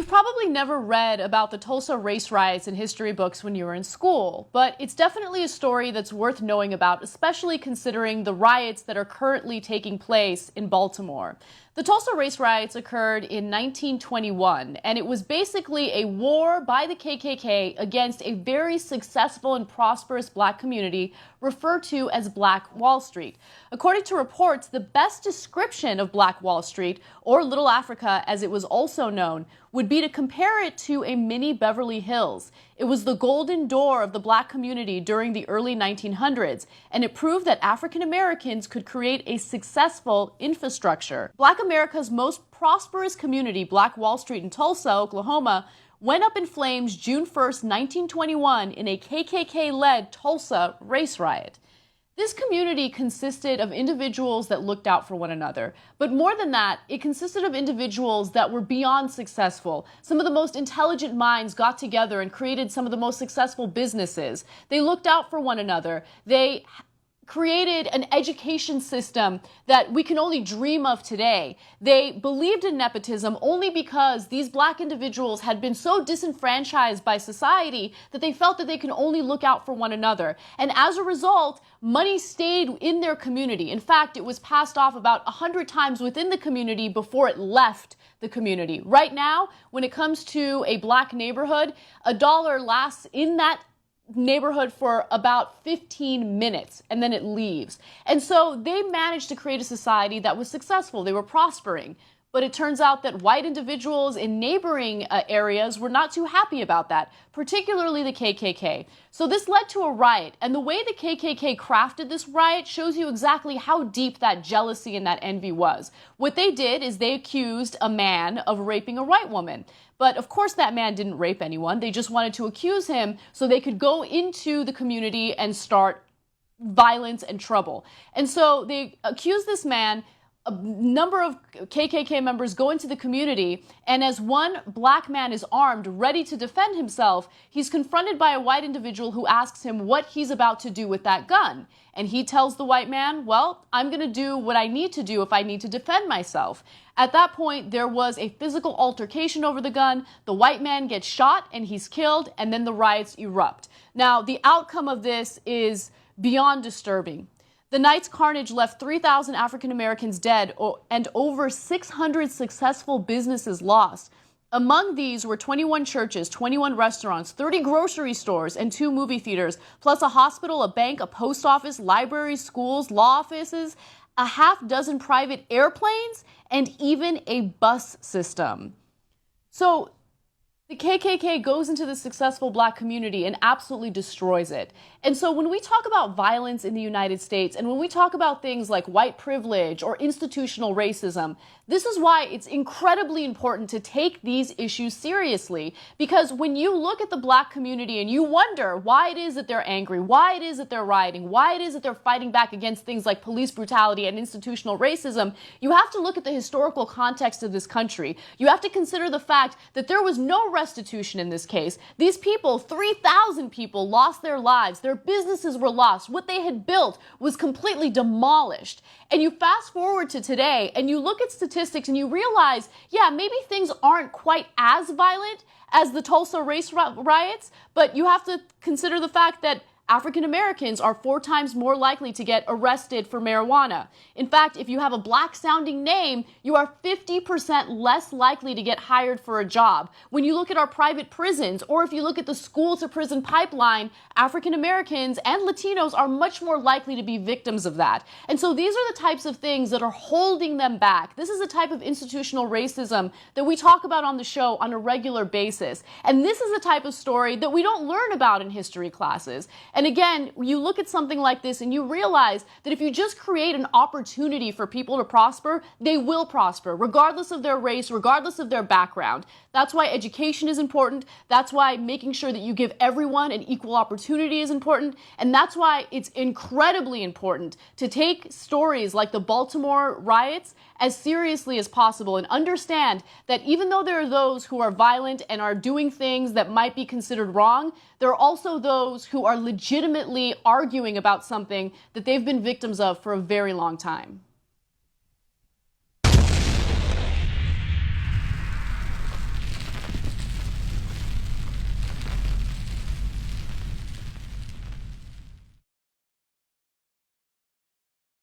You've probably never read about the Tulsa race riots in history books when you were in school, but it's definitely a story that's worth knowing about, especially considering the riots that are currently taking place in Baltimore. The Tulsa race riots occurred in 1921, and it was basically a war by the KKK against a very successful and prosperous black community referred to as Black Wall Street. According to reports, the best description of Black Wall Street, or Little Africa as it was also known, would be to compare it to a mini Beverly Hills. It was the golden door of the black community during the early 1900s, and it proved that African Americans could create a successful infrastructure. Black America's most prosperous community, Black Wall Street in Tulsa, Oklahoma, went up in flames June 1st, 1921 in a KKK-led Tulsa race riot. This community consisted of individuals that looked out for one another. But more than that, it consisted of individuals that were beyond successful. Some of the most intelligent minds got together and created some of the most successful businesses. They looked out for one another. They created an education system that we can only dream of today. They believed in nepotism only because these black individuals had been so disenfranchised by society that they felt that they can only look out for one another. And as a result, money stayed in their community. In fact, it was passed off about 100 times within the community before it left the community. Right now, when it comes to a black neighborhood, a dollar lasts in that neighborhood for about 15 minutes and then it leaves. And so they managed to create a society that was successful. They were prospering. But it turns out that white individuals in neighboring areas were not too happy about that, particularly the KKK. So this led to a riot, and the way the KKK crafted this riot shows you exactly how deep that jealousy and that envy was. What they did is they accused a man of raping a white woman. But of course that man didn't rape anyone. They just wanted to accuse him so they could go into the community and start violence and trouble. And so they accused this man. A number of KKK members go into the community, and as one black man is armed, ready to defend himself, he's confronted by a white individual who asks him what he's about to do with that gun. And he tells the white man, well, I'm going to do what I need to do if I need to defend myself. At that point, there was a physical altercation over the gun. The white man gets shot and he's killed, and then the riots erupt. Now, the outcome of this is beyond disturbing. The night's carnage left 3,000 African Americans dead and over 600 successful businesses lost. Among these were 21 churches, 21 restaurants, 30 grocery stores, and 2 movie theaters, plus a hospital, a bank, a post office, libraries, schools, law offices, a half dozen private airplanes, and even a bus system. So the KKK goes into the successful black community and absolutely destroys it. And so when we talk about violence in the United States, and when we talk about things like white privilege or institutional racism, this is why it's incredibly important to take these issues seriously. Because when you look at the black community and you wonder why it is that they're angry, why it is that they're rioting, why it is that they're fighting back against things like police brutality and institutional racism, you have to look at the historical context of this country. You have to consider the fact that there was no restitution in this case. These people, 3,000 people, lost their lives. Their businesses were lost. What they had built was completely demolished. And you fast forward to today and you look at statistics and you realize, yeah, maybe things aren't quite as violent as the Tulsa race riots, but you have to consider the fact that African Americans are 4 times more likely to get arrested for marijuana. In fact, if you have a black-sounding name, you are 50% less likely to get hired for a job. When you look at our private prisons, or if you look at the school-to-prison pipeline, African Americans and Latinos are much more likely to be victims of that. And so these are the types of things that are holding them back. This is a type of institutional racism that we talk about on the show on a regular basis. And this is a type of story that we don't learn about in history classes. And again, you look at something like this and you realize that if you just create an opportunity for people to prosper, they will prosper, regardless of their race, regardless of their background. That's why education is important. That's why making sure that you give everyone an equal opportunity is important. And that's why it's incredibly important to take stories like the Baltimore riots as seriously as possible and understand that even though there are those who are violent and are doing things that might be considered wrong, there are also those who are legitimately arguing about something that they've been victims of for a very long time.